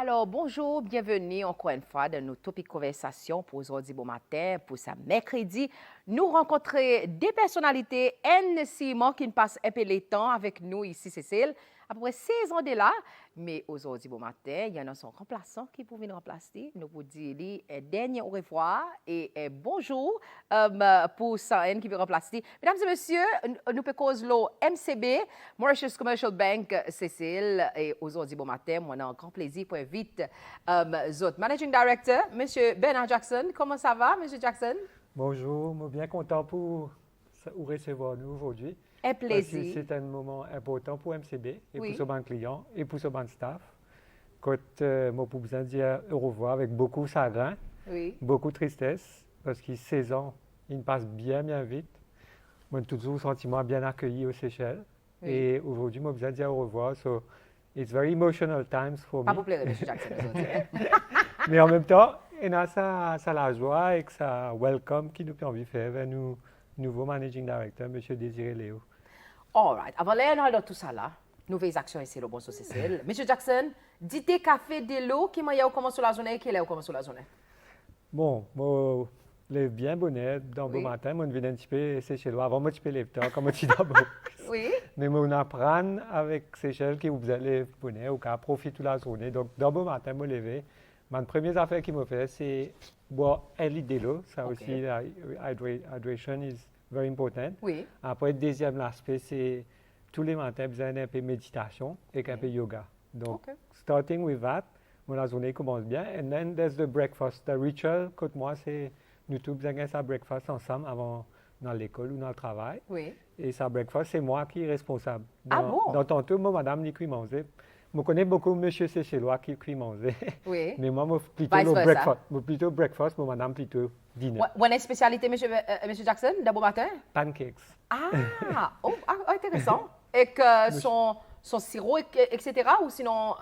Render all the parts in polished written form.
Alors, bonjour, bienvenue encore une fois dans nos topics conversation pour aujourd'hui bon matin, pour ce mercredi. Nous rencontrons des personnalités NCMO qui passent un peu le temps avec nous ici, Cécile. À peu près 16 ans de là, mais aujourd'hui bon matin, il y en a son remplaçant qui peut venir remplacer. Nous vous dire un dernier au revoir et un bonjour pour Sahen qui veut remplacer. Mesdames et messieurs, nous pouvons causer le MCB, Mauritius Commercial Bank, Cécile. Et aujourd'hui bon matin, on a un grand plaisir pour inviter notre Managing Director, M. Bernard Jackson. Comment ça va, M. Jackson? Bonjour, je suis bien content pour vous recevoir nous aujourd'hui. Un Parce que plaisir. c'est un moment important pour MCB et Oui. pour son client et pour son staff. Quand je peux besoin de dire au revoir avec beaucoup de chagrin, Oui. beaucoup de tristesse, parce que 16 ans, ils passent bien vite. Moi, j'ai toujours le sentiment bien accueilli aux Seychelles. Oui. Et aujourd'hui, je besoin de dire au revoir. So, it's very emotional times for Pas me. pour plaire, M. Jackson, aujourd'hui. Mais en même temps, il y a ça la joie et ça welcome qui nous permet de faire vers nous nouveau managing director, M. Désiré Léo. All right. Avant d'aller dans tout ça là, nouvelles actions ici, le bon Cécile. M. Jackson, dites café de l'eau qui m'a commencé la journée et qui est commencé la journée. Bon, moi, lève bien bonnet dans Oui. beau matin, moi, je viens un petit peu Seychelles. Avant, moi, je peux lever tard, comme tu dis d'abord. Oui. Mais on apprend avec Seychelles qui vous allez bonnet ou qui profite toute la journée. Donc, dans beau matin, moi, lever. Ma première affaire qui m'a fait, c'est boire un litre de l'eau. Ça Ok. aussi, la hydration is very important. Oui. Après, le deuxième aspect, c'est tous les matins, besoin d'un peu de méditation et un peu de yoga. Donc, Ok. starting with that, la journée commence bien. And then there's the breakfast. The ritual, côté moi, c'est nous tous besoin de ça breakfast ensemble avant dans l'école ou dans le travail. Oui. Et ça breakfast, c'est moi qui est responsable. Ah bon? Dans ton tour, moi, madame, ni cuit manger. Je connais beaucoup monsieur Séchellois qui cuit manger. Oui. Mais moi, plutôt Vice le versa. breakfast. Moi, plutôt breakfast, moi, madame, plutôt dîner. Ou une spécialité, M. Jackson, d'abord matin? Pancakes. Ah, intéressant. Et que son sirop, etc. Ou sinon,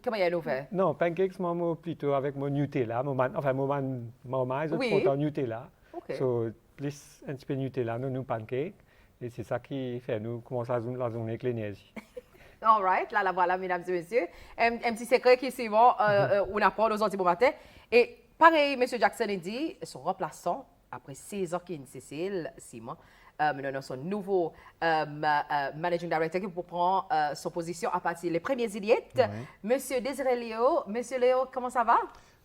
comment il a fait? Non, pancakes, moi, plutôt avec mon Nutella. Enfin, maman, je Oui. suis content Nutella. OK. So, plus un petit peu Nutella, nous pancakes. Et c'est ça qui fait nous commencer la journée avec l'énergie. All right, là, la voilà, mesdames et messieurs. Un petit secret qui est souvent, on apprend aujourd'hui bon matin. Et pareil, M. Jackson a dit, son remplaçant, après 6 ans qu'il est Cécile, Simon, nous avons son nouveau managing director qui prendre son position à partir des premiers juillet. Monsieur Désiré Léo. Monsieur Léo, comment ça va?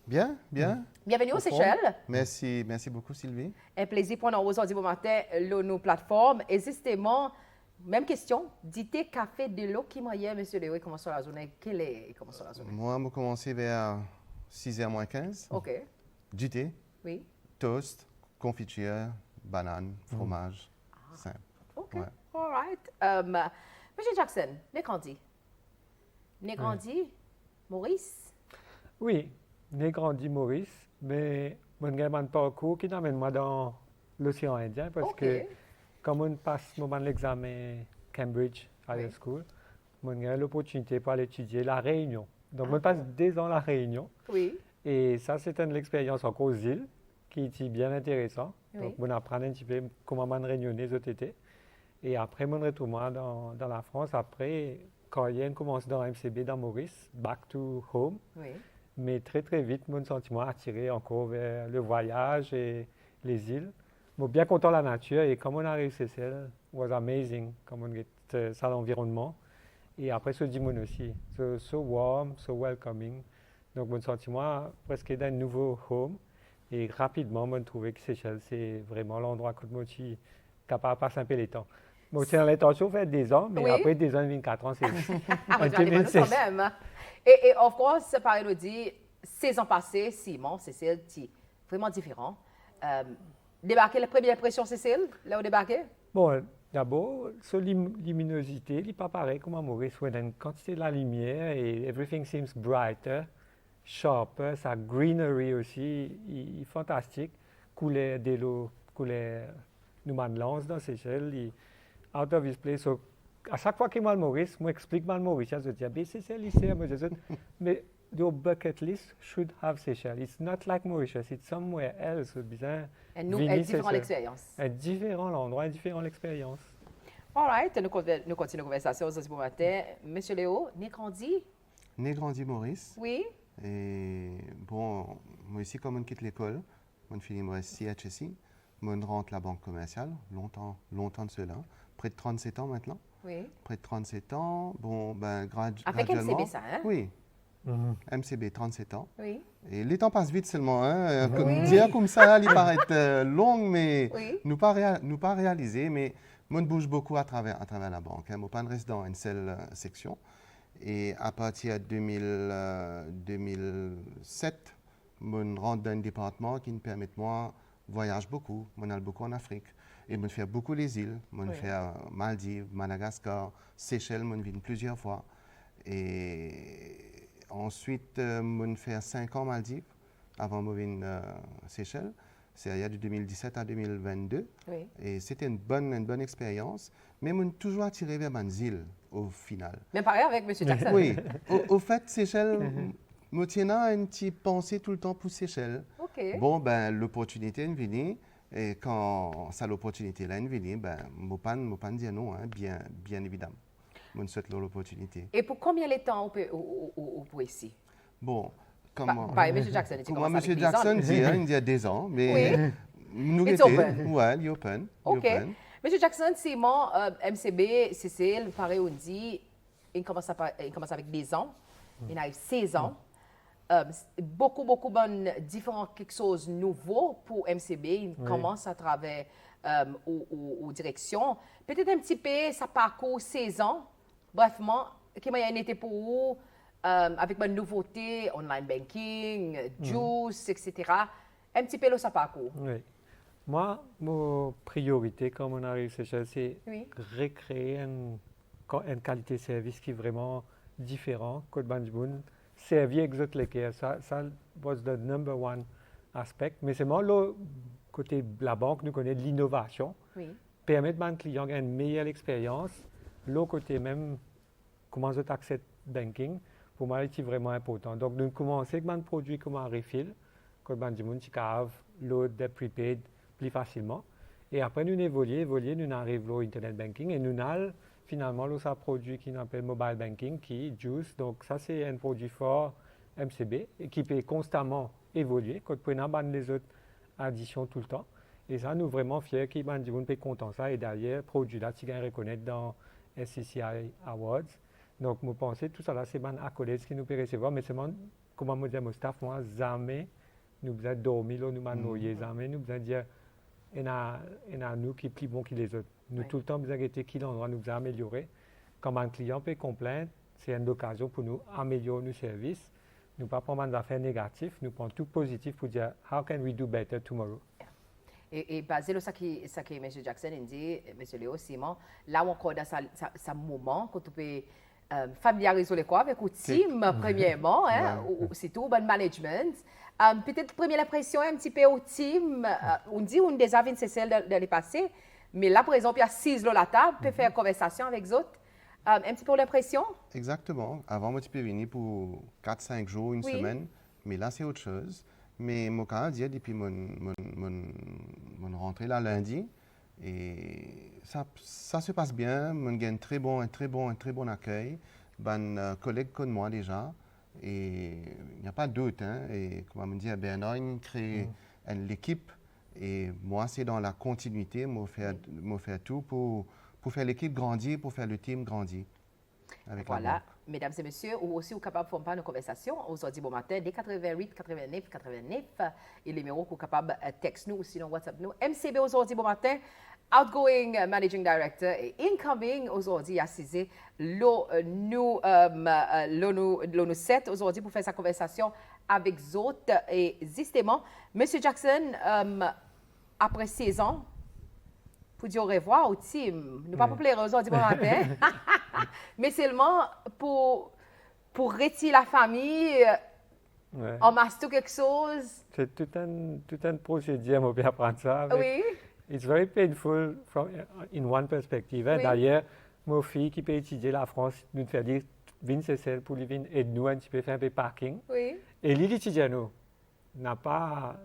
Bien, bien. Bienvenue aux Seychelles. Merci beaucoup Sylvie. Un plaisir pour nous aujourd'hui bon matin, nos plateformes. Et justement, même question, dites café de l'eau qui m'a M. Léo, comment ça la journée? Quelle est comment ça la journée? Moi, je commencé vers 6h moins 15. OK, Du thé, oui. toast, confiture, banane, fromage. Simple. OK, Ouais. all right. M. Jackson, Négrandi, Maurice? Oui, j'ai grandi Maurice, mais mon gamin de parcours qui m'amène moi dans l'océan Indien parce OK. que quand on passe l'examen Cambridge High Oui. School, on a l'opportunité pour aller étudier la Réunion. Donc, on passe 2 ans à la Réunion. Oui, Et ça, c'est une expérience encore aux îles qui est bien intéressante. Oui. Donc, on apprend un petit peu comment on réunionner les été. Et après, on retourne dans la France. Après, quand il commence dans MCB, dans Maurice, back to home. oui. Mais très, très vite, mon sentiment attiré encore vers le voyage et les îles. Je suis bien content de la nature et comme on a réussi, it was amazing, comme on get ça l'environnement. Et après, ce dimanche aussi, so warm, so welcoming. Donc, mon sentiment presque d'un nouveau home. Et rapidement, je trouvais que Seychelles, c'est vraiment l'endroit que je suis capable de passer un peu les temps. Moi, c'est l'intention de faire des ans, mais Oui. après des ans, 24 ans, c'est Ah, un vous allez peu quand même. Et of course, pareil, nous dit, 16 ans passés, Simon, Cécile, c'est vraiment différent. Débarquer, la première impression, Cécile, là où débarquer? Bon, d'abord, sur luminosité, il n'est pas pareil comme à Maurice. Il y a une quantité de la lumière et everything seems brighter, sharper. Sa greenery aussi, il est fantastique. Couleur de l'eau, couleur nous lance dans Seychelles, il out of his place. So, à chaque fois qu'il m'a Maurice, moi explique mal Maurice, je dis, ben Seychelles ici, moi je dis, mais your bucket list should have Seychelles. It's not like Mauritius, it's somewhere else. Bizarre. Et nous, elle différent l'expérience. Un différent l'endroit, un différent l'expérience. All right, nous continuons la conversation ce matin. Monsieur Léo, Négrandi? Né grandi Maurice. Oui. Et bon, moi ici, quand je quitte l'école, je finis mon CHSI, je rentre la banque commerciale, longtemps de cela, près de 37 ans maintenant. Oui. Près de 37 ans, bon, ben, Avec graduellement. MCB, ça, hein? Oui, Mhm. MCB, 37 ans. Oui. Et les temps passent vite seulement. Hein? Oui. Dire comme ça, il paraît long, mais Oui. nous pas réalisé. Mais moi, je bouge beaucoup à travers la banque. Hein. Moi, pas reste dans une seule section. Et à partir de 2007, je rentre dans un département qui me permet de moi voyage beaucoup. Je aller beaucoup en Afrique. Et je fais beaucoup les îles. Je Oui. fais Maldives, Madagascar, Seychelles, je viens plusieurs fois. Et ensuite, je fais 5 ans Maldives avant de venir Seychelles. C'est il y a de 2017 à 2022. Oui. Et c'était une bonne expérience. Mais je suis toujours attiré vers les îles au final. Mais pareil avec M. Jackson. Oui. Au fait, Seychelles, je tiens à une petite pensée tout le temps pour Seychelles. OK. Bon, ben, l'opportunité est venue. Et quand ça l'opportunité là est venue, ben, je ne pas dire non, hein, bien évidemment. Je souhaite l'opportunité. Et pour combien de temps on peut ici? Bon, comment... Pas M. Jackson. Comment M. Jackson dit, hein, il y a 2 ans, mais Oui. nous It's étions... open. Ouais, il est open. OK. M. Jackson, c'est mon MCB, Cécile, pareil, on dit, il commence avec 10 ans, il arrive 16 ans. Beaucoup de différents quelque chose de nouveau pour MCB. Il commence à travers aux directions. Peut-être un petit peu, ça parcourt 16 ans. Brefement, comment il y a été pour vous avec ma nouveauté, online banking, juice, etc. Un petit peu là, ça parcours. Oui. Moi, ma priorité quand on arrive à Seychelles, c'est Oui. recréer une qualité de service qui est vraiment différente que Banjboun. Servir avec autres l'équerre, ça was the number one aspect. Mais c'est moi, le côté de la banque, nous connaissons l'innovation. Oui. Permettre à un client une meilleure expérience. L'autre côté même, comment je accepte banking, pour moi, c'est vraiment important. Donc, nous commençons avec un produit comme un refill, que Banjboun, tu peux l'autre de prepaid plus facilement. Et après, nous évoluons, nous arrivons au Internet Banking et nous avons finalement un produit qui s'appelle Mobile Banking, qui est Juice. Donc, ça, c'est un produit fort MCB et qui peut constamment évoluer, quand on a les autres additions tout le temps. Et ça, nous sommes vraiment fiers qu'ils peut content de ça. Et derrière, le produit là, tu gagnes reconnaître dans SCCI Awards. Donc, je pense que tout ça là, c'est un accolade qui nous peut recevoir. Mais c'est comment je dis à mon staff, moi, jamais nous devons dormir, nous devons jamais, nous devons dire, il y a nous qui est plus bon que les autres. Nous, tout le temps, nous avons été qui l'endroit nous a amélioré. Quand un client peut complaindre, c'est une occasion pour nous améliorer nos services. Nous ne pas prendre des affaires négatives, nous prenons tout positif pour dire, how can we do better tomorrow? Et basé sur ce que M. Jackson dit, M. Léo Simon, là encore dans ce moment, quand tu peux familiariser les quoi avec le team, premièrement, hein, c'est tout, bon management. Peut-être première impression un petit peu au team, on dit on déjà vu celle de les passés, mais là, par exemple, il y a 6 à la table, peut faire conversation avec les autres. Un petit peu l'impression? Exactement. Avant, moi, tu peux venir pour 4-5 jours, une semaine, mais là, c'est autre chose. Mais mon cas, depuis mon rentrée là lundi, et ça se passe bien. On a un très bon accueil. Ben, collègues comme moi déjà. Et il n'y a pas de doute. Hein, et comme on me dit, Bernard, il crée l'équipe. Et moi, c'est dans la continuité. Moi, faire tout pour faire l'équipe grandir, pour faire le team grandir. Avec voilà, mesdames et messieurs, ou aussi vous capable de faire une conversation aujourd'hui bon matin, dès 88 89 89, et le numéro que vous capable de texter nous ou sinon WhatsApp nous. MCB aujourd'hui bon matin, outgoing managing director et incoming aujourd'hui assisé nous 7 aujourd'hui pour faire sa conversation avec les autres et justement, Monsieur Jackson, après 16 ans, pour dire au revoir au team. Nous ne pas pour plaire aujourd'hui bon matin, mais seulement pour retirer la famille, en master quelque chose. C'est tout un procédure, moi, pour apprendre ça. Oui. It's very painful in one perspective. Hein. Oui. D'ailleurs, ma fille qui peut étudier la France, nous fait dire, viens c'est celle pour lui venir et nous un petit peu faire un peu de parking. Oui. Et lui, étudiant nous, n'a pas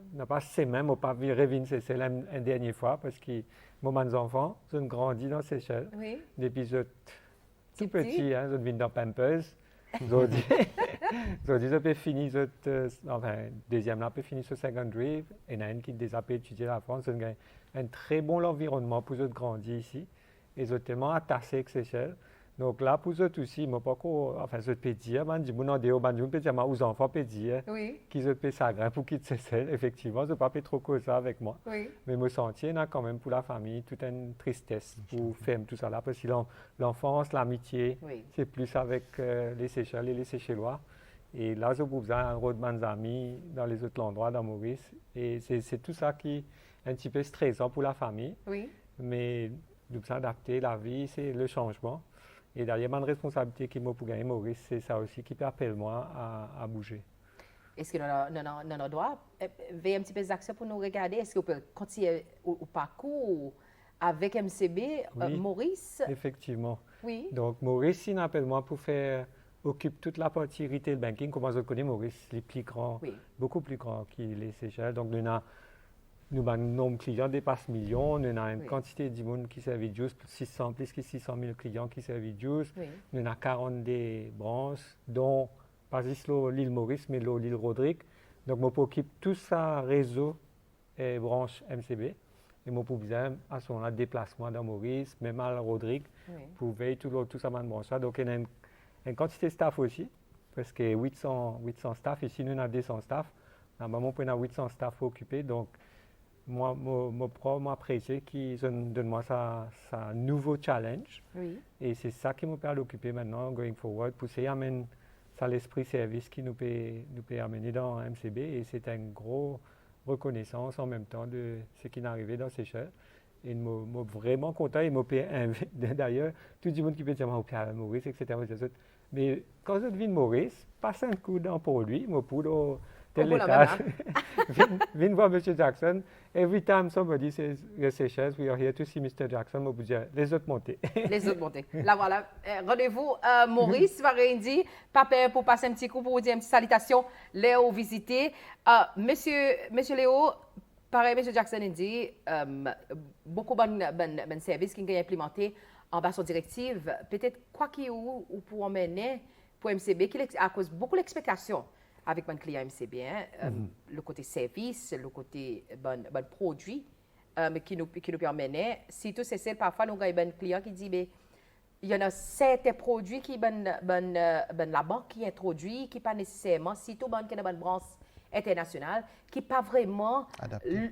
ces mêmes, pas revenir c'est celle une dernière fois parce que moi, mes enfants, ils ont grandi dans Seychelles. Oui. Depuis tout Petit. petit, hein, ils viennent dans Pampers. Aujourd'hui. Aujourd'hui, je peux finir, enfin, deuxième là, peut finir sur secondary, et il y en a une qui déjà peut étudier la France. C'est un très bon environnement pour eux de grandir ici. Et ils sont tellement attachés avec Seychelles. Donc là, pour eux aussi, ils m'ont pas encore, enfin, je peux dire, je peux dire, aux enfants, peut dire, Oui, qu'ils peuvent s'agréer pour quitter Seychelles. Effectivement, je ne pas trop causer ça avec moi. oui. Mais me sentir, là, quand même, pour la famille, toute une tristesse pour faire tout ça là. Parce que l'enfance, l'amitié, Oui. c'est plus avec les Seychelles et les Seychellois. Et là, je vous un rôle de mes amis dans les autres endroits, dans Maurice. Et c'est tout ça qui est un petit peu stressant pour la famille. Oui. Mais nous s'adapter, la vie, c'est le changement. Et derrière, ma responsabilité qui m'a pour gagner Maurice, c'est ça aussi qui peut appeler moi à bouger. Est-ce que nous doit veiller un petit peu d'action pour nous regarder? Est-ce qu'on peut continuer au parcours avec MCB, Oui. Maurice? Effectivement. Oui. Donc, Maurice, il appelle moi pour occupe toute la partie retail banking. Comment je connais Maurice, les plus grands, Oui. beaucoup plus grands que les Seychelles. Donc, nous avons un nombre de clients dépasse millions. Nous avons une Oui. quantité de monde qui servent Juice, plus que 600 000 clients qui servent Juice. Oui. Nous avons 42 branches, dont pas juste l'île Maurice, mais l'île Rodrigue. Donc, je m'occupe tout ça réseau et branche MCB. Et moi, pour bien, à ce moment-là, déplacement dans Maurice, même à Rodrigue, Oui. pour veiller tout ça, branche. Donc, il y a une quantité de staff aussi, parce que 800 staff, ici, nous avons 200 staff. Normalement, on a 800 staff occupés. Donc, moi, apprécie qu'ils donnent moi ça nouveau challenge. Oui. Et c'est ça qui me permet d'occuper maintenant, going forward, pour essayer d'amener ça l'esprit service qui nous peut amener dans MCB. Et c'est une grosse reconnaissance en même temps de ce qui est arrivé dans Seychelles. Et je suis vraiment content. Et d'ailleurs, tout le monde qui peut dire Maurice, etc. Mais quand je deviens Maurice, passe un coup d'un produit, je pour tel étage. Viens voir M. Jackson. Every time somebody says Seychelles, we are here to see Mr. Jackson, je peux dire les autres monter. Les autres montées. Là, voilà. Rendez-vous, Maurice Varendi, papa, pour passer un petit coup, pour vous dire une petite salutation, Léo visiter. Monsieur Léo, pareil, Monsieur Jackson a dit, beaucoup de services qui ont été implémentés en bas sur directive. Peut-être quoi qu'il y ait ou pour emmener pour MCB, qui à cause beaucoup d'explications avec mon client MCB, le côté service, le côté bon produit. Qui nous permet, si tout c'est parfois nous avons un client qui dit, il y en a certains produits qui la banque qui introduit, qui pas nécessairement, si tout banque qui est une branche internationale, qui pas vraiment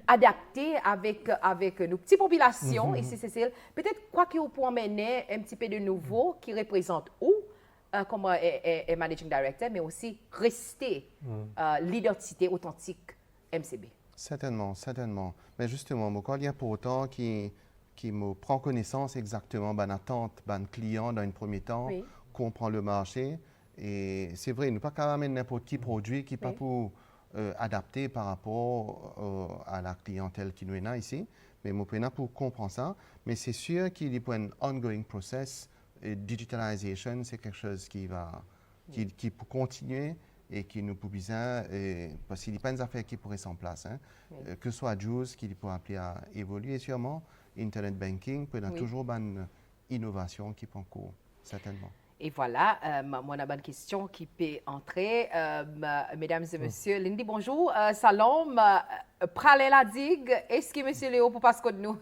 adapté avec nos petites populations ici, Cécile. Peut-être quoi qu'il peut emmener un petit peu de nouveau qui représente comme managing director, mais aussi rester l'identité authentique MCB. Certainement, certainement. Mais justement, quand il y a pour autant qui me prend connaissance exactement de l'attente de client dans un premier temps, Oui. comprend le marché. Et c'est vrai, nous ne pouvons pas amener n'importe qui produit qui n'est pas pour adapter par rapport à la clientèle qui nous est là ici. Mais nous pouvons pour comprendre ça. Mais c'est sûr qu'il y a un ongoing process. Et digitalisation, c'est quelque chose qui peut continuer et qui nous peut bien, parce qu'il n'y a pas d'affaires qui pourraient s'en place. Hein. Oui. Que ce soit Juice, qui peut appeler à évoluer sûrement, Internet Banking, peut y avoir toujours une innovation qui prend cours, certainement. Et voilà, moi, une bonne question qui peut entrer. Mesdames et messieurs, Lindy, bonjour. Salom, Pralé la digue, est-ce que M. Léo peut passer de nous?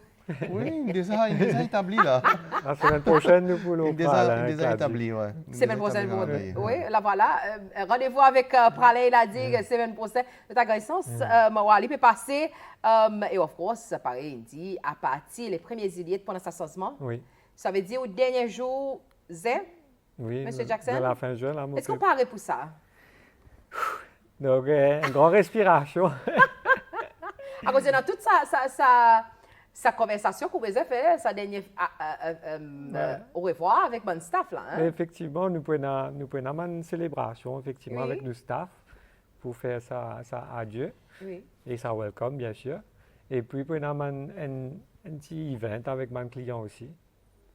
Oui, déjà établi là. La semaine prochaine, nous voulons déjà établi, oui. Semaine prochaine, oui, là voilà. Rendez-vous avec Pralé la digue, semaine prochaine. De ta connaissance, il peut passer. Et of course, pareil, il dit, à partir des premiers idées pendant sa changement. Oui. Ça veut dire au dernier jour, Oui, Monsieur Jackson? à la fin juin, là, Est-ce qu'on parle pour ça? Donc, une grande respiration. À cause de toute sa conversation qu'on vous a fait, sa dernière au revoir avec mon staff là. Hein? Effectivement, nous prenons une célébration effectivement Oui. avec nos staff pour faire ça adieu Oui. et ça welcome bien sûr. Et puis prenons un petit event avec mon client aussi.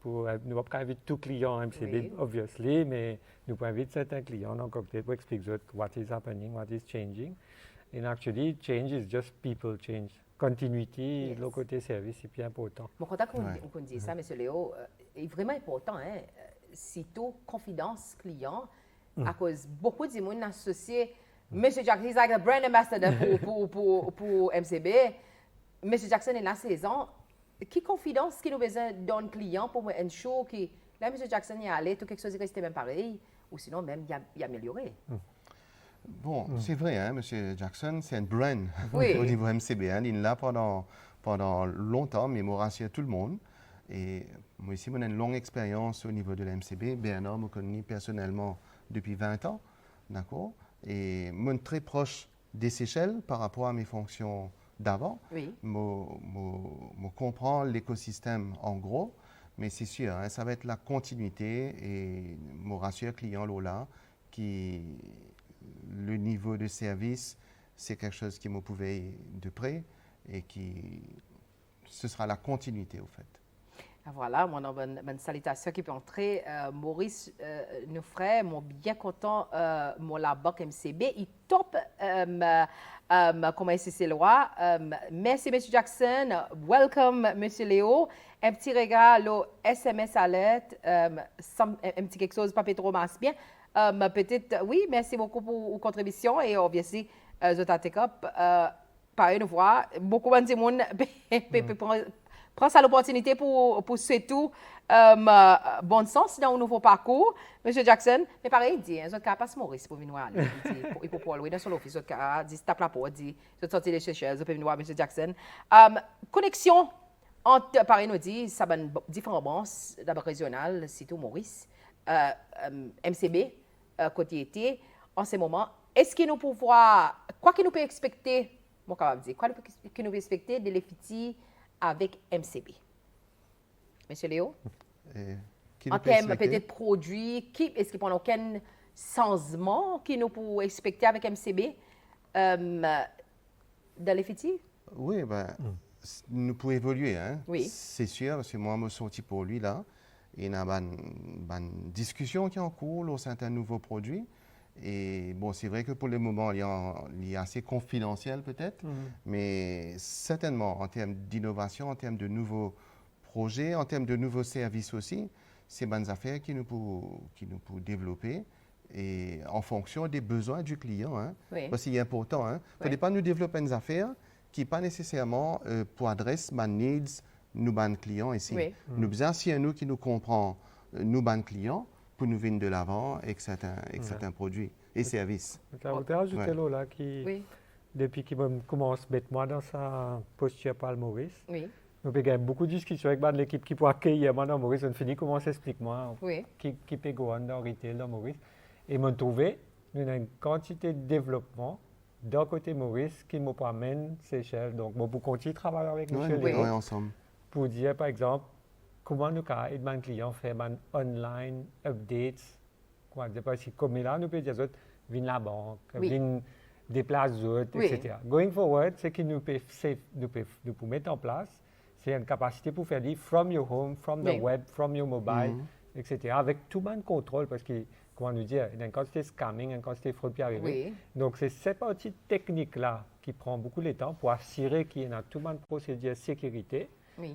Nous ne pouvons pas inviter tous les clients MCB, Oui. obviously, mais nous pouvons inviter certains clients dans le cocktail pour expliquer what is happening, what is changing. And actually, change is just people change. Continuité, Yes. le côté service, c'est bien important. Mon contact, on dit ça, M. Léo, est vraiment important. Hein? Sitôt, confidence client, à cause beaucoup de monde associé Monsieur Jackson, he's like a brand ambassador pour MCB. Monsieur Jackson est la saison. Qui confidence qui nous besoin d'un client pour un show qui là Monsieur Jackson y est allé, tout quelque chose est resté même pareil ou sinon même il a amélioré. Bon, c'est vrai, hein, M. Jackson, c'est un brand Oui. au niveau MCB. Hein. Il est là pendant longtemps, mais il rassure tout le monde. Et moi aussi, j'ai une longue expérience au niveau de la MCB. Bernard me connaît personnellement depuis 20 ans, d'accord? Et je suis très proche des Seychelles par rapport à mes fonctions d'avant. Oui. Je comprends l'écosystème en gros, mais c'est sûr, hein, ça va être la continuité et je rassure client Lola qui le niveau de service, c'est quelque chose qui me pouvait de près et qui ce sera la continuité au fait. Voilà, mon bonne salutation qui peut entrer. Maurice nous ferait, mon bien content, mon la banque MCB, il top comment c'est le roi. Merci, M. Jackson. Welcome, M. Léo. Un petit regard, le SMS alerte, un petit quelque chose, pas trop masse bien. Peut-être, oui, merci beaucoup pour vos contributions et obviously, je take up. Par une voix, beaucoup de monde prend ça l'opportunité pour surtout bon sens dans un nouveau parcours. M. Jackson, mais pareil, il dit, je ne passe Maurice pour venir voir. Il faut pas aller dans son office, il dit, tape la porte, il dit, je vais sortir les chercheurs, je peux venir voir M. Jackson. Connexion entre, pareil, nous dit, ça va différentes banques, d'abord régionales, c'est tout Maurice, MCB, côté été, en ce moment. Est-ce que nous pouvons voir, quoi que nous peut expecter, mon capable de dire, quoi que nous peut expecter de l'EFITI avec MCB? Monsieur Léo? En termes peut-être produits, est-ce qu'il y a aucun changement que nous pouvons expecter avec MCB dans l'EFITI? Oui, nous pouvons évoluer. Hein? Oui. C'est sûr, parce que moi, je me sorti pour lui là. Il y a une discussion qui est en cours au sein d'un nouveau produit. Et bon, c'est vrai que pour le moment, il est assez confidentiel peut-être, mais certainement en termes d'innovation, en termes de nouveaux projets, en termes de nouveaux services aussi, c'est bonnes affaires qui nous pouvons développer et en fonction des besoins du client. Hein, oui. Parce que c'est important. Hein, il ne faut pas nous développer des affaires qui pas nécessairement pour adresse ma needs, nous ban clients ici. Oui. Nous besoin si nous qui nous comprend nous ban clients pour nous venir de l'avant avec certains produits et services. Je voudrais ajouter là qui, depuis qu'il commence à mettre moi dans sa posture par le Maurice, nous avons eu beaucoup de discussions avec l'équipe qui peut accueillir moi dans Maurice. On finit comment s'explique-moi qui peut go on dans retail dans Maurice. Et m'ont trouvé une quantité de développement d'un côté Maurice qui me amène Seychelles. Donc, moi, pour continuer de travailler avec M. Léo, ensemble. Pour dire, par exemple, comment nous avons aidé un client à faire un online updates. Comme là, nous pouvons dire, viens la banque, viens déplacer d'autres, etc. Going forward, ce que nous pouvons mettre en place, c'est une capacité pour faire des from your home, from the web, from your mobile, etc. Avec tout le contrôle, parce que, comment nous dire, il y a une quantité de scamming, une quantité de fraude qui arrive. Donc, c'est cette partie technique-là qui prend beaucoup de temps pour assurer qu'il y a tout le procédure de sécurité.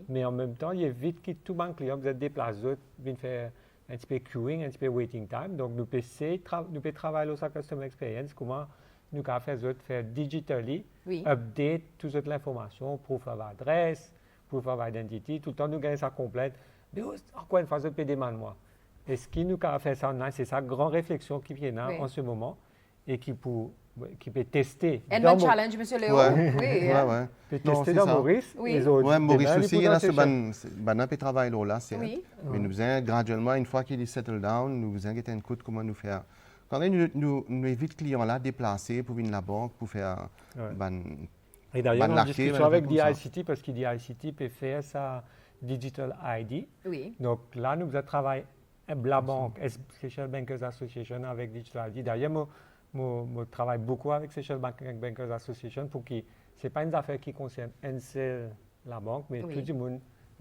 Mais en même temps, il évite que tout le monde client vous êtes déplacé, vienne faire un petit peu queuing, un petit peu waiting time. Donc, nous pouvons travailler sur la customer experience, comment nous pouvons faire digitally, update toute l'information, proof of address, proof of identity, tout le temps nous gagnons ça complète. Mais encore une fois, je peux demander moi. Est-ce qu'il nous a fait ça online? C'est sa grande réflexion qui vient en ce moment et qui peut tester. Un bon challenge, M. Léo. Peut tester dans Maurice. Les autres. Maurice aussi, il y a ce travail là, mais nous faisons graduellement, une fois qu'il est settled down, nous faisons un coup de comment nous faire. Quand nous évitons les clients là déplacer pour venir à la banque, pour faire. Et d'ailleurs, on discute avec DICT parce que DICT peut faire sa Digital ID. Donc là, nous travaillons la banque, Seychelles Bankers Association avec Digital ID. D'ailleurs, je travaille beaucoup avec Seychelles Bankers Association pour que ce n'est pas une affaire qui concerne la banque, mais tout le monde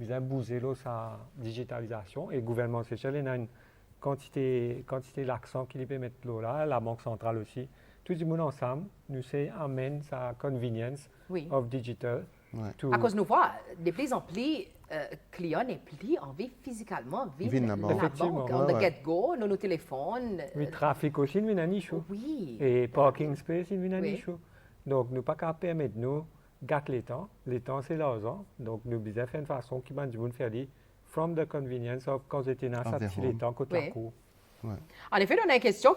a bougé sa digitalisation. Et le gouvernement Seychelles a une quantité d'accent qu'il peut mettre là, la Banque centrale aussi. Tout le monde ensemble, nous amène sa convenience of digital. À cause nous voit de plus en plus client n'est plus envie physiquement, Vine la banque. Effectivement, on the ouais. get-go, nous téléphone. Le trafic aussi, il y a un issue. Oui. Et parking space, il y a un Oui. issue. Donc, nous pas qu'à permettre nous gâter les temps. Les temps, c'est l'argent. Donc, nous devons faire une façon qui m'a dit, vous faire dire, from the convenience of quand j'étais dans ça, their c'est les home. temps côté Oui. la cour. En effet, on a une question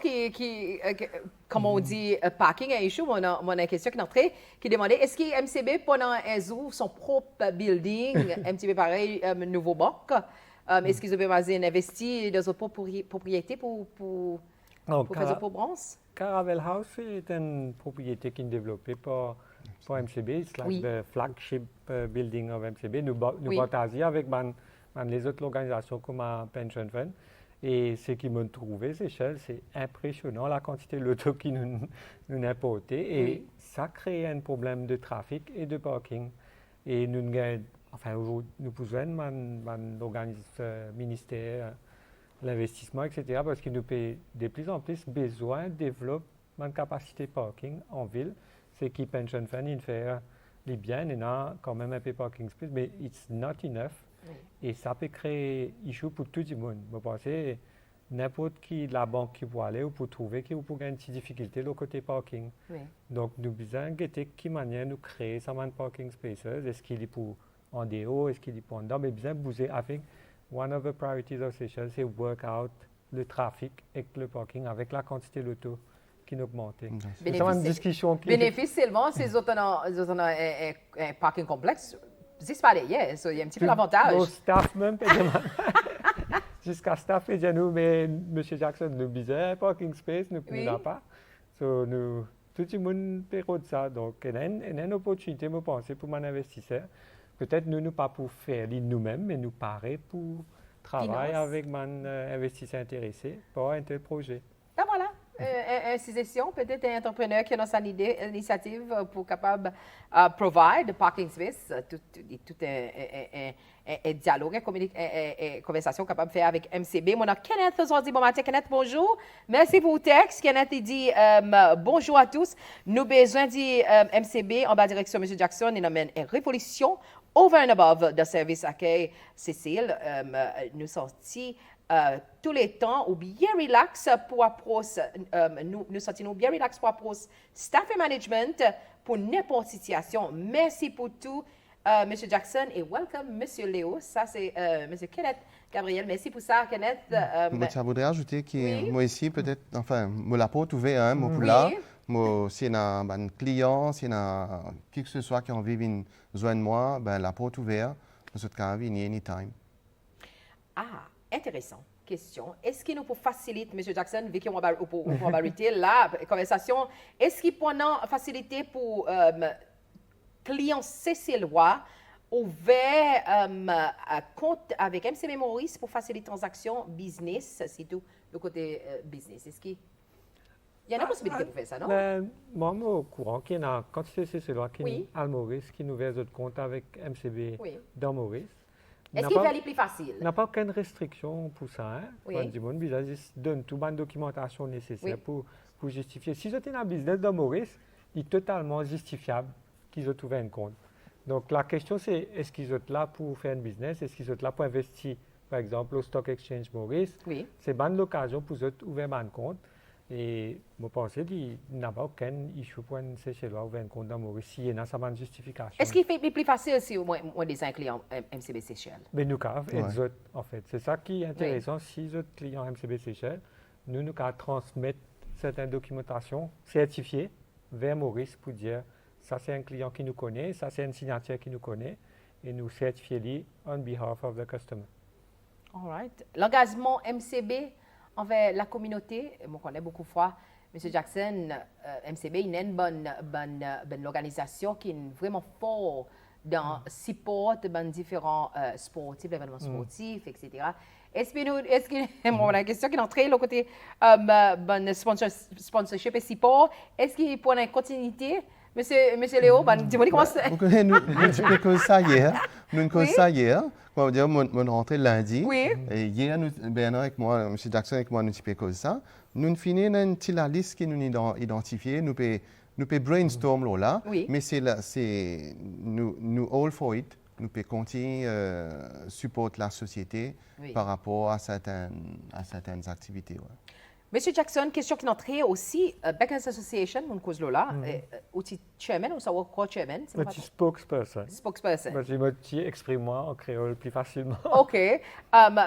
comme on dit, parking à issue, on a une question qui est entrée, qui demandait, est-ce que MCB, pendant un ouvre son propre building, MCB pareil, nouveau banque, est-ce qu'ils ont basé investi dans une propriété pour Donc, faire une branche? Caravelle House est une propriété qui est développée par MCB. C'est like Oui. the flagship building of MCB. Nous Oui. partageons avec les autres organisations comme Pension Fund. Et ce qui m'a trouvé, Seychelles, c'est impressionnant la quantité de l'auto qui nous a importé. Et Oui. ça crée un problème de trafic et de parking. Et nous, nous pouvons l'organisme ministère, l'investissement, etc., parce que nous avons de plus en plus besoin de développer une capacité parking en ville. C'est qui Pension Fund, il fait les biens, il y a quand même un peu de parking space, mais it's not enough. Oui. Et ça peut créer issue pour tout le monde. Je pense que n'importe qui de la banque qui peut aller ou pour trouver qui pour gagner une petite difficulté le côté parking. Oui. Donc, nous devons regarder qui manière nous créer ça parking spaces. Est-ce qu'il est pour en dehors, est-ce qu'il est pour en dedans, mais bien bouger avec one of the priorities of Seychelles, c'est work out le trafic et le parking avec la quantité d'auto qui augmente. C'est une discussion qui Bénéfice seulement, ces autres ont un parking complexe. C'est pas derrière, il y a un petit peu l'avantage. Nos staff même, jusqu'à staff et nous, mais M. Jackson nous disait parking space, nous Oui. n'avons pas. So, nous, tout le monde peut ça. Donc, il y a une opportunité, je pense, pour un investisseur. Peut-être nous pas pour faire nous-mêmes, mais nous parer pour travailler Finance. avec un investisseur intéressé pour un tel projet. Ah voilà, une suggestion, peut-être un entrepreneur qui a dans son initiative pour capable provide parking space, tout un dialogue, une conversation capable de faire avec MCB. Mon nom Kenneth aujourd'hui, bon matin. Kenneth, bonjour. Merci pour le texte. Kenneth, il dit bonjour à tous. Nous avons besoin de MCB en bas direction M. Jackson. Il amène une révolution over and above de service accueil Cécile. Nous sortis tous les temps ou bien relax pour approche, nous sentons bien relax pour approche staff et management pour n'importe situation. Merci pour tout, M. Jackson, et welcome, M. Léo. Ça, c'est M. Kenneth Gabriel. Merci pour ça, Kenneth. Moi, je voudrais ajouter que Oui. moi ici, peut-être, enfin, moi la porte ouverte, moi pour là, moi, s'il y a un client, s'il y a qui que ce soit qui a envie de joindre moi, ben, la porte ouverte, nous sommes quand même anytime. Ah, intéressant. Question. Est-ce qu'il nous peut faciliter, M. Jackson, vu qu'on va arrêter la conversation, est-ce qu'il peut faciliter pour clients cécilois ouvert un compte avec MCB Maurice pour faciliter les transactions business, c'est tout, le côté business? Est-ce qu'il y a une possibilité pour faire ça, non? Moi, je suis au courant qu'il y a une quantité de cécilois qui Oui. à Maurice, qui nous versent notre compte avec MCB Oui. dans Maurice. Est-ce qu'il fait aller plus facile? n'a pas aucune restriction pour ça. Hein? Oui. Quand du monde, ils donnent toute la documentation nécessaire Oui. pour justifier. Si j'étais dans le business de Maurice, il est totalement justifiable qu'ils aient ouvert un compte. Donc la question c'est, est-ce qu'ils sont là pour faire un business? Est-ce qu'ils sont là pour investir, par exemple, au Stock Exchange Maurice? Oui. C'est une bonne occasion pour eux d'ouvrir un compte. Et je pense qu'il n'y a pas aucun issue pour un Seychellois ouvrir un compte dans Maurice s'il y a une justification. Est-ce qu'il fait plus facile si moi des clients MCB Seychelles? Mais nous avons et Ouais. les autres, en fait. C'est ça qui est intéressant. Si les autres clients MCB Seychelles, nous avons transmettre certaines documentations certifiées vers Maurice pour dire ça c'est un client qui nous connaît, ça c'est une signature qui nous connaît, et nous certifier on behalf of the customer. All right. L'engagement MCB envers la communauté, on connaît beaucoup de fois, M. Jackson, MCB, il y a une bonne organisation qui est vraiment forte dans support de différents sportifs, événements sportifs, etc. Est-ce que bon, la question qui est entrée, le côté sponsorship et support, est-ce qu'il pour une continuité? Monsieur Léo, dis-moi comment c'est. Vous connaissez, nous avons cause ça hier. Nous avons cause ça hier. On va dire, mon rentrée lundi. Oui. Et hier, Bernard avec moi, M. Jackson avec moi, nous avons cause ça. Nous finissons une petite liste qui nous identifiée. Nous pouvons brainstorm là. Oui. Mais nous all for it. nous pouvons compter supporter la société Oui. par rapport à certaines activités. Ouais. Monsieur Jackson, question qui n'entrait aussi, Bankers Association, mon cause là, outil chairman, ou savoir quoi chairman? Je suis spokesperson. Spokesperson. Je me exprime moi en créole plus facilement. OK.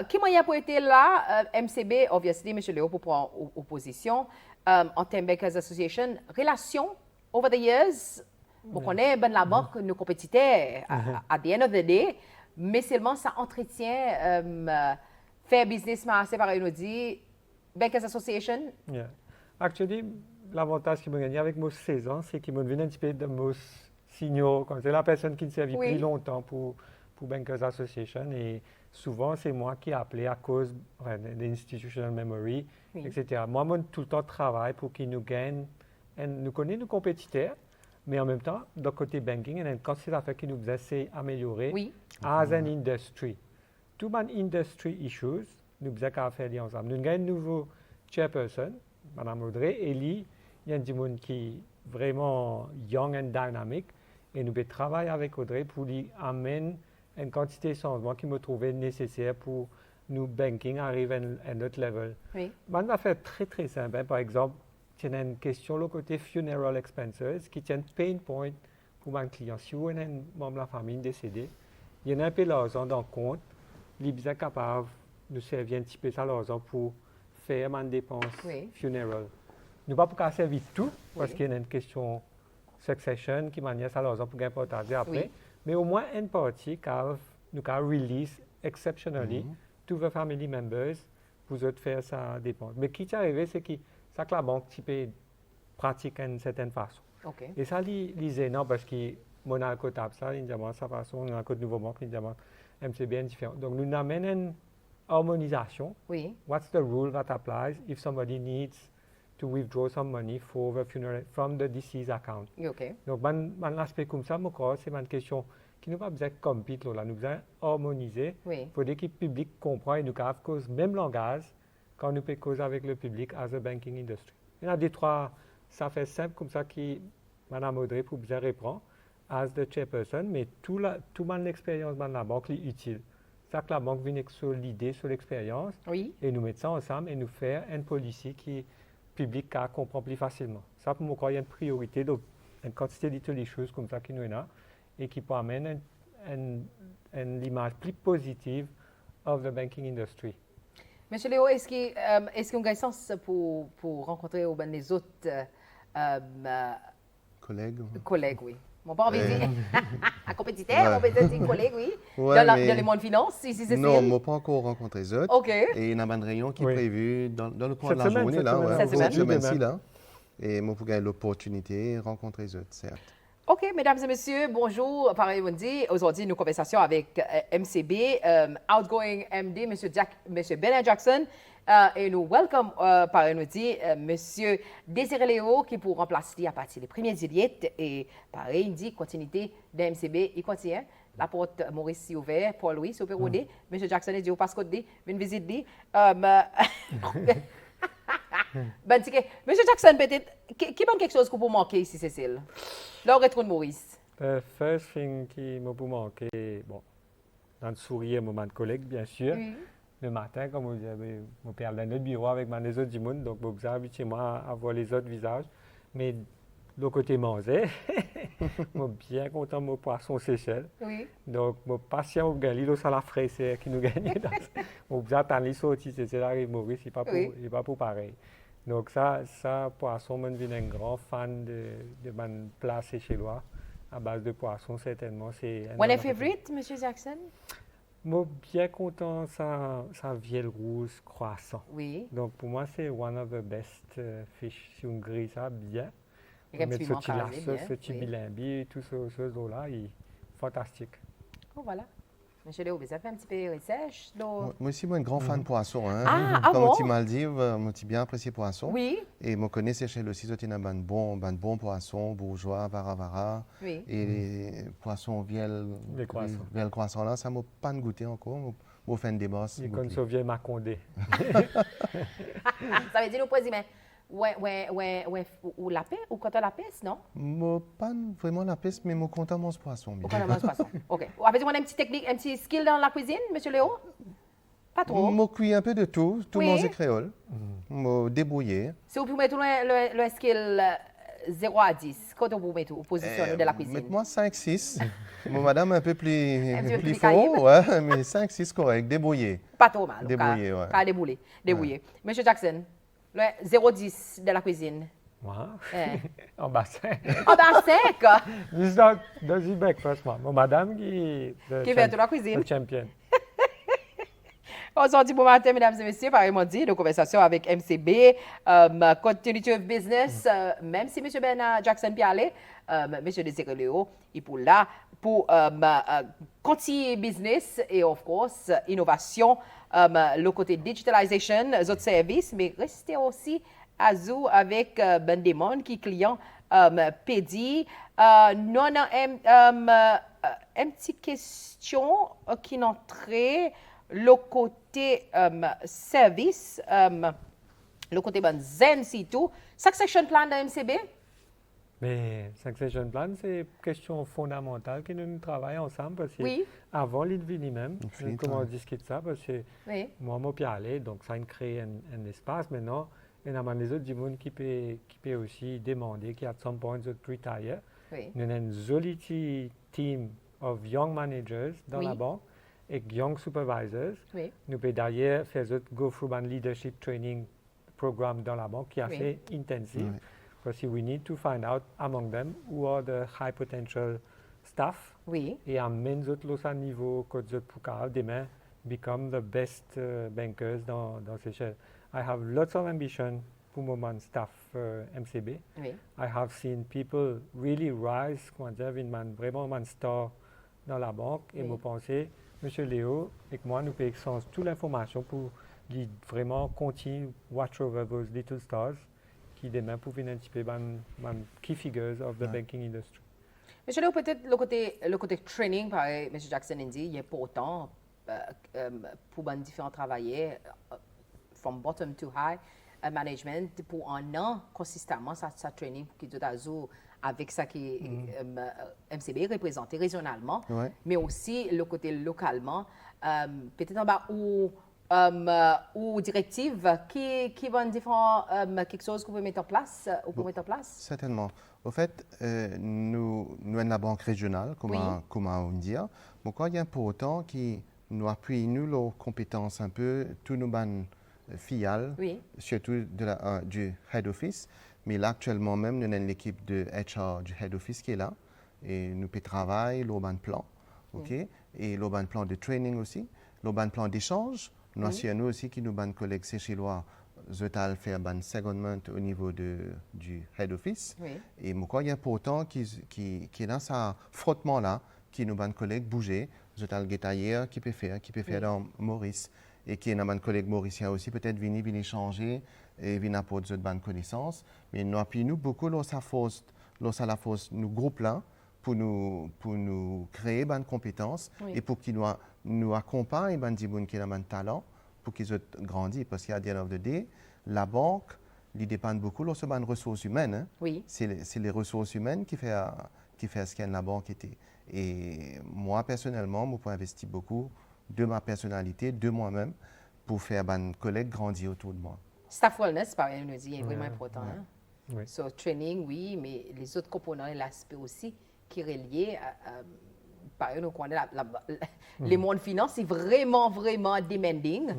Qui moyen pour être là, MCB, obviously, Monsieur Léo, pour prendre opposition, en termes de Bankers Association, relation over the years, vous connaissez ben la banque, nos compétiteurs, à the end of the day, mais seulement ça entretient, faire business, c'est pareil, nous dit, Bankers Association. Yeah. Actually, l'avantage qui m'a gagné avec mes 16 ans, c'est qu'il m'a devenu un petit peu de mes signaux. C'est la personne qui ne servit Oui. plus longtemps pour Bankers Association. Et souvent, c'est moi qui ai appelé à cause de l'institutional memory, Oui. etc. Moi, je tout le temps travaille pour qu'ils nous gagnent. Et nous connaissons nos compétiteurs, mais en même temps, de côté banking, quand c'est l'affaire qui nous essaie d'améliorer Oui. as an industry. Tout les industry issues, nous devons faire les ensemble. Nous avons un nouveau chairperson, Mme Audrey, et lui, il y a des gens qui est vraiment young and dynamic, et nous devons travailler avec Audrey pour lui amener une quantité de changements qui me trouvait nécessaire pour nous banking arrive à notre level. Oui. On va faire très très simple. Par exemple, il y a une question le côté funeral expenses qui tient pain point pour mon client. Si vous avez un membre de la famille décédé, il y a un peu d'argent dans le compte, il est capable de servir un petit peu ça l'argent pour faire une dépense Oui. funeral. Nous ne pouvons pas servir tout parce Oui. qu'il y a une question succession qui manie ça l'argent pour gagner partager après. Oui. Mais au moins une partie car nous avons release exceptionally to the family members pour autres faire sa dépense. Mais qui est arrivé, c'est que ça que la banque peut pratiquer d'une certaine façon. OK. Et ça, c'est énorme parce que mon alcool tape ça, il demande sa façon, mon alcool nouveau banque, il demande MCB différent. Donc nous amenons une harmonisation. Oui. What's the rule that applies if somebody needs to withdraw some money for the funeral from the deceased account? OK. Donc, un aspect comme ça, c'est une question qui nous pas besoin de compter, là, nous besoin harmoniser. Oui. Pour que le public comprenne et nous avons cause même langage quand nous pouvons causer avec le public as a banking industry. Il y en a des trois, ça fait simple comme ça qui Mme Audrey pour bien répondre as the chairperson, mais toute mon expérience dans la banque est utile. C'est ça que la banque vient sur l'idée, sur l'expérience, Oui. et nous mettons ça ensemble et nous faire une policy qui public comprend plus facilement. Ça, pour moi, il y a une priorité, donc une quantité de toutes les choses comme ça qui nous est là et qui peut amener une image plus positive of the banking industry. Monsieur Léo, est-ce qu'on a un sens pour rencontrer les autres Collègues. oui? Mon pas envie de dire un compétiteur, on peut dire collègue, oui. Ouais, dans le monde finance, ici, c'est non, je n'ai pas encore rencontré les autres. OK. Et il y a une réunion qui est prévue dans le cours de la Cette journée, semaine, là, cette semaine-ci, là. Et moi, pour gagner l'opportunité de rencontrer les autres, certes. OK, mesdames et messieurs, bonjour. Pareil, on dit, aujourd'hui, nos conversations avec MCB, outgoing MD, Monsieur Bernard Jackson, et nous welcome, pareil, nous dit, Monsieur Désiré Léo, qui pour remplacer à partir des 1er juillet, et pareil, il dit, continuité de MCB, il continue. La porte Maurice si ouvert, Paul-Louis, si ouvert, Monsieur Jackson, il dit, au passeport, une visite, dit, ben, Monsieur Jackson, peut-être, qui manque quelque chose qu'on peut manquer ici, Cécile? Là, on retrouve Maurice. The first thing qui m'a manqué, bon, dans le sourire, mon collègue, bien sûr. Le matin, comme vous avez, mon père dans notre bureau avec les autres du monde, donc vous avez habitué moi à voir les autres visages. Mais le côté manger, je suis bien content de mon poisson Seychelles. Oui. Donc, je suis patient pour gagner ça la fraise qui nous gagne. Je suis attendre les sorties, c'est là que Maurice, il n'est pas pour pareil. Donc, ça poisson, je suis un grand fan de ma place séchellois à base de poisson, certainement. One of favorite, Monsieur Jackson? Je suis bien content sa vielle rouge croissant. Oui. Donc, pour moi, c'est one of the best fish. Si on grille ça bien, on met ce petit bilimbi, tout ce là, il est fantastique. Oh, voilà. Monsieur Léo, vous avez fait un petit peu de sèche? Moi aussi, je suis un grand fan de poisson. Hein. Ah, comme bon? tu m'as dit, je bien apprécié poisson. Oui. Et je connais Seychelles aussi, il y a un bon poisson, bourgeois, vara. Oui. Et les poissons vielles croissants là, ça ne m'a pas goûté encore. Je fais une démarche. Il comme ça vient Macondé. Ça veut dire, nous pouvons dire, mais ou la paix, ou quand on la peste, non? Moi, pas vraiment la peste, mais moi, content mon poisson. Ou quand on mange poisson. OK. Avez-vous une petite technique, un petit skill dans la cuisine, monsieur Léo? Pas trop. Moi, cuis un peu de tout Oui. manger créole. Moi, débrouiller. Si vous pouvez mettre le skill 0 à 10, quand vous mettez au position de la cuisine? Mettez-moi 5-6. Mon madame un peu plus, Un petit peu plus fort, calibre. ouais, mais 5-6 correct, débrouiller. Pas trop mal. Débrouiller, ouais. Pas débrouiller. Monsieur Jackson, le 0-10 de la cuisine. Moi, Eh. en bassin. Oh, ben 5! Juste dans the breakfast, moi. Mon madame qui Qui fait toute la cuisine. le champion. Aujourd'hui, bon matin, mesdames et messieurs, pareillement dit, nos conversations avec MCB, Continuity of Business, même si M. Ben Jackson Pialé, M. Désiré Léo, il est là pour continuer business et, of course, innovation, le côté digitalisation, les autres services, mais rester aussi à vous avec Ben Demon, qui est client Pédi. Nous avons une petite question qui n'entrait le côté service, le côté ben zen, c'est tout. Succession plan de MCB? Mais Succession Plan, c'est une question fondamentale que nous travaillons ensemble parce que Oui. avant l'idée même, Infinite, comment on ouais. discute ça parce que Oui. moi, je peux aller, donc ça crée un espace. Maintenant, il y a les autres du monde qui peut aussi demander, qui à some point de retire. Oui. Nous avons une jolie team of young managers dans Oui. la banque et young supervisors. Oui. Nous pouvons d'ailleurs faire go through un leadership training programme dans la banque qui est Oui. assez intensif. Oui. Parce que we need to find out among them who are the high potential staff Oui. et amener autres à niveau que nous pour demain become the best bankers dans ces choses. I have lots of ambition pour mon staff MCB. Oui. I have seen people really rise, comment dire, vraiment un star dans la banque. Et Oui. je pensais, M. Léo et moi, nous pouvons échanger toute l'information pour vraiment continuer watch over those little stars qui demain peuvent anticiper les key figures of the banking industry. Monsieur Léo, peut-être le côté training, par M. Jackson a dit, il est important pour les différents travailleurs, from bottom to high management, pour un an consistamment, ça training qui doit être avec ça qui MCB représenté régionalement, Ouais. mais aussi le côté localement, peut-être en bas ou directives qui vont différents quelque chose qu'on peut mettre en place ou pour mettre en place. Certainement. Au fait, nous sommes la banque régionale, Oui. comment on dit. Mais quoi, il est important que nous appuyions nos compétences un peu, tous nos banques filiales, Oui. surtout du head office. Mais là, actuellement même, nous avons l'équipe de HR du head office qui est là. Et nous pouvons travailler, le bon plan, OK? Et le bon plan de training aussi, le bon plan d'échange. Nous avons aussi qui nous avons collègues séchilois, Zotal faire un secondment au niveau du head office. Oui. Et moi, il est important qu'il y ait dans ce frottement-là, qui nous avons collègues bouger. Zotal Guetaillère qui peut faire dans Maurice. Et qui est dans un collègue mauricien aussi, peut-être venir échanger et venir apporter de bonnes connaissances. Mais nous appuyons beaucoup dans la force, nous groupe là, pour nous créer bonnes compétences et pour qu'ils nous accompagnent, ben des gens qui ont un talent, pour qu'ils aient grandi. Parce qu'à the end of the day, la banque, il dépend beaucoup de ces ressources humaines. Hein. Oui. C'est les ressources humaines qui fait ce qu'est la banque était. Et moi, personnellement, je peux investir beaucoup de ma personnalité, de moi-même, pour faire mes collègues grandir autour de moi. Staff wellness, pareil, on nous dit, est vraiment important. Hein? Oui. So, training, oui, mais les autres composants et l'aspect aussi qui est relié par exemple, nous connaissons les mondes finance, c'est vraiment, vraiment demanding.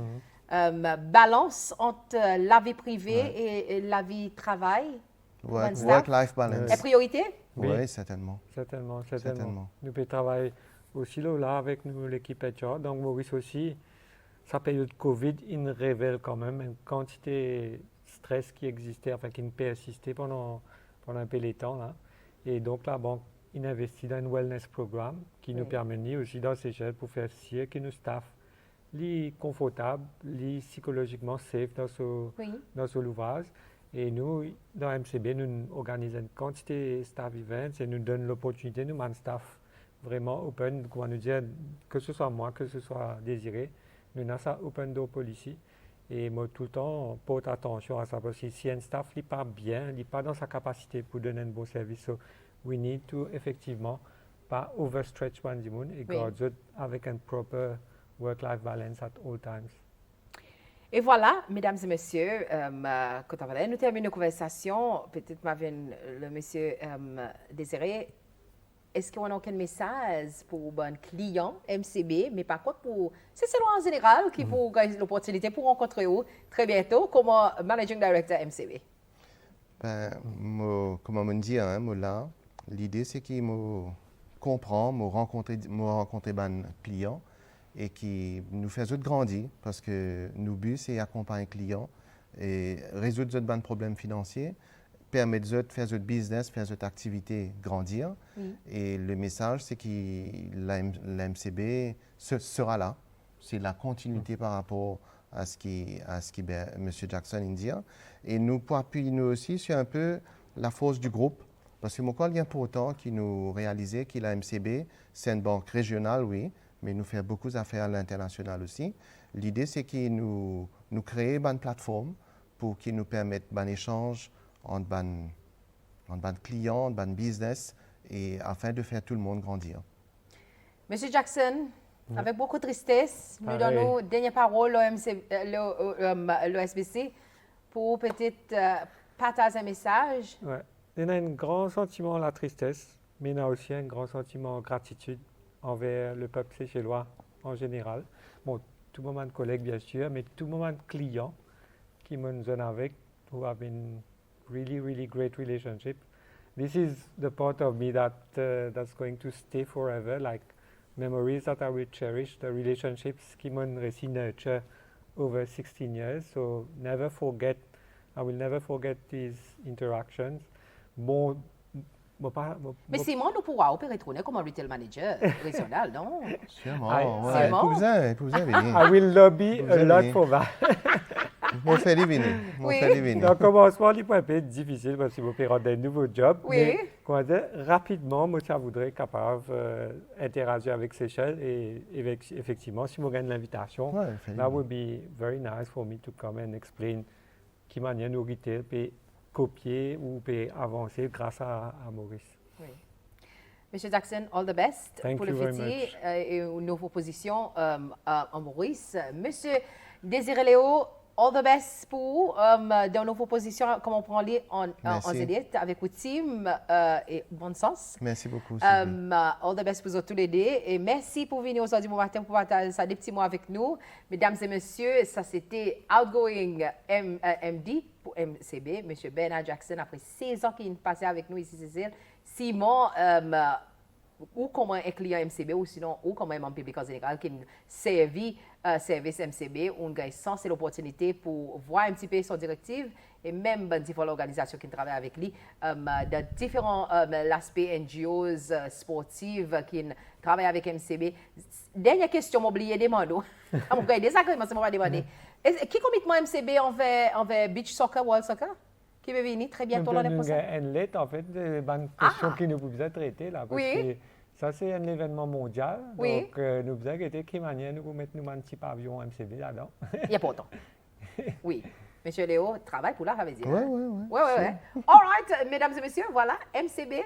Balance entre la vie privée et la vie travail. Work-life balance. Est priorité? Oui, certainement. Certainement. Nous pouvons travailler aussi là avec nous, l'équipe HR. Donc, Maurice aussi, sa période de Covid, il révèle quand même une quantité de stress qui existait, enfin qui persistait pendant un peu de temps. Là. Et donc, la banque il investit dans un wellness programme qui nous permet aussi dans ces choses pour faire sûr que nos staff sont confortables, psychologiquement safe dans ce ouvrage. Et nous, dans MCB, nous organisons une quantité de staff events et nous donnons l'opportunité, nous, un staff vraiment open, comment nous dire, que ce soit moi, que ce soit Désiré, nous avons ça open door policy. Et moi, tout le temps, porte attention à ça parce que si un staff n'est pas bien, il n'est pas dans sa capacité pour donner un bon service. So, we need to, effectivement, pas overstretch Bandimoun et garder avec un proper work-life balance at all times. Et voilà, mesdames et messieurs, quand nous terminons la conversation, peut-être le monsieur Désiré, est-ce qu'on a aucun message pour un client MCB, mais par contre, c'est seulement en général qui vous gagne l'opportunité pour rencontrer vous très bientôt comme Managing Director MCB? Ben, comme on me dit, là, l'idée c'est qu'il me comprend, me rencontrer un client et qui nous fait grandir parce que nos buts c'est accompagner le client et résoudre des problèmes financiers, permettre de faire notre business, faire notre activité grandir. Et le message c'est que la MCB sera là. C'est la continuité par rapport à ce qui M. Jackson dit. Et nous, pour appuyer nous aussi sur un peu la force du groupe. Parce que mon il est important qu'il nous réalise que la MCB, c'est une banque régionale, oui, mais nous fait beaucoup d'affaires à l'international aussi. L'idée, c'est qu'il nous crée une plateforme pour qu'il nous permette un échange entre les clients, entre les business, et afin de faire tout le monde grandir. Monsieur Jackson, avec beaucoup de tristesse, nous donnons dernière parole à l'OSBC pour peut-être partager un message. Ouais. Il y a un grand sentiment de la tristesse, mais il y a aussi un grand sentiment de gratitude envers le peuple séchellois en général. Bon, tout le monde de collègues, bien sûr, mais tout le monde de clients qui nous ont avec, who have been really, really great relationship. This is the part of me that's going to stay forever, like memories that I will cherish, the relationships qui m'ont réussi nurture over 16 years. So never forget, I will never forget these interactions. Mais Simon, nous pourrons retourner comme un retail manager régional, non? Sûrement, ouais. I will lobby a lot for that. Mon fait venir. Dans le commencement, il peut être difficile parce qu'il faut faire un nouveau job. Oui. Mais rapidement, moi, ça voudrais être capable d'interagir avec Seychelles et effectivement, si je gagne l'invitation, that would be very nice for me to come and explain qui manière nous retail peut copier ou peut avancer grâce à Maurice. Oui. Monsieur Jackson, all the best Thank pour you le very futur much. Et nos propositions en Maurice. Monsieur Désiré Léo, all the best pour dans nos propositions, comme on prend les en zénith avec votre team et bon sens. Merci beaucoup. All the best pour vous tous les deux. Et merci pour venir aujourd'hui bon matin pour partager ça des petits mots avec nous. Mesdames et messieurs, ça c'était Outgoing MD pour MCB, Monsieur Bernard Jackson, après 16 ans qu'il est passé avec nous ici, Cécile. Simon, ou comme un client MCB, ou sinon, ou comme un membre public en général qui servi service MCB, on a sens et l'opportunité pour voir un petit peu son directive et même différentes organisations qui travaillent avec lui, de différents aspects NGOs sportives qui travaillent avec MCB. Dernière question, m'oublier des mots. On a des agréments, c'est moi demander. Qui commitment MCB envers beach soccer, world soccer? Qui va venir très bientôt l'année prochaine? Une lettre, en fait, de bonnes questions qui nous pouvaient traiter là. Parce que ça, c'est un événement mondial. Oui. Donc, nous avons été qui manière nous mettre un petit pavillon MCB là-dedans. Il y a pas autant. Oui. Monsieur Léo travaille pour là, ça veut dire. Oui. All right, mesdames et messieurs, voilà, MCB,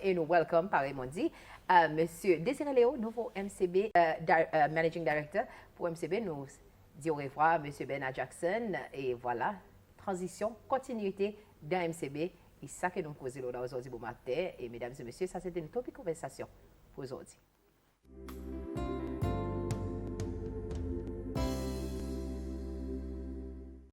et nous welcome, pareillement dit. Monsieur Désiré Léo, nouveau MCB, Managing Director pour MCB, nous disons au revoir, Monsieur Bernard Jackson, et voilà, transition, continuité dans MCB, et ça que nous causons aujourd'hui bon matin, et mesdames et messieurs, ça c'était une topic conversation pour aujourd'hui.